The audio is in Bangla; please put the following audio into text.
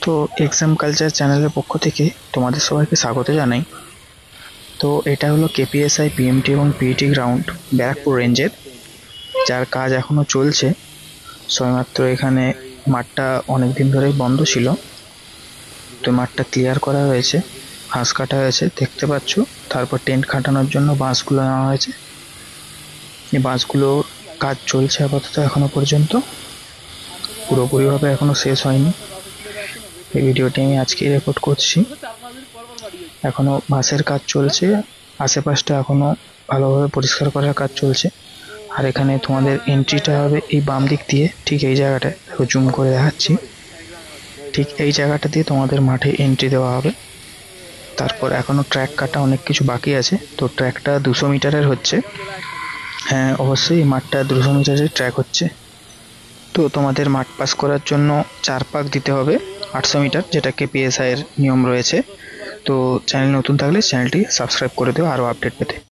তো এক্সাম কালচার চ্যানেলের পক্ষ থেকে তোমাদের সবাইকে স্বাগত জানাই। তো এটা হলো কেপিএসআই পিএমটি এবং পিইটি গ্রাউন্ড ব্যারাকপুর রেঞ্জের, যার কাজ এখনো চলছে। সবেমাত্র এখানে মাঠটা অনেক দিন ধরেই বন্ধ ছিল, তো মাঠটা ক্লিয়ার করা হয়েছে, ঘাস কাটা হয়েছে দেখতে পাচ্ছ। তারপর টেন্ট খাটানোর জন্য বাঁশগুলো নেওয়া হয়েছে। এই বাঁশগুলোর কাজ চলছে আপাতত এখনো পর্যন্ত, পুরোপুরিভাবে এখনো শেষ হয়নি। এই ভিডিওটি আমি আজকেই রেকর্ড করছি। এখনো বাঁশের কাজ চলছে, আশেপাশটা এখনো ভালোভাবে পরিষ্কার করার কাজ চলছে। আর এখানে তোমাদের এন্ট্রিটা হবে এই বাম দিক দিয়ে, ঠিক এই জায়গাটায় দেখো, জুম করে দেখাচ্ছি। ঠিক এই জায়গাটা দিয়ে তোমাদের মাঠে এন্ট্রি দেওয়া হবে। তারপর এখনো ট্র্যাক কাটা অনেক কিছু বাকি আছে। তো ট্র্যাকটা 200 মিটারের হচ্ছে। হ্যাঁ, অবশ্যই এই মাঠটা 200 মিটারের ট্র্যাক হচ্ছে। তো তোমাদের মাঠ পাস করার জন্য 4 পাক দিতে হবে 800 মিটার, যেটা কেপিএসআই এর নিয়ম রয়েছে। তো চ্যানেল নতুন থাকলে চ্যানেলটি সাবস্ক্রাইব করে দিও আরও আপডেট পেতে।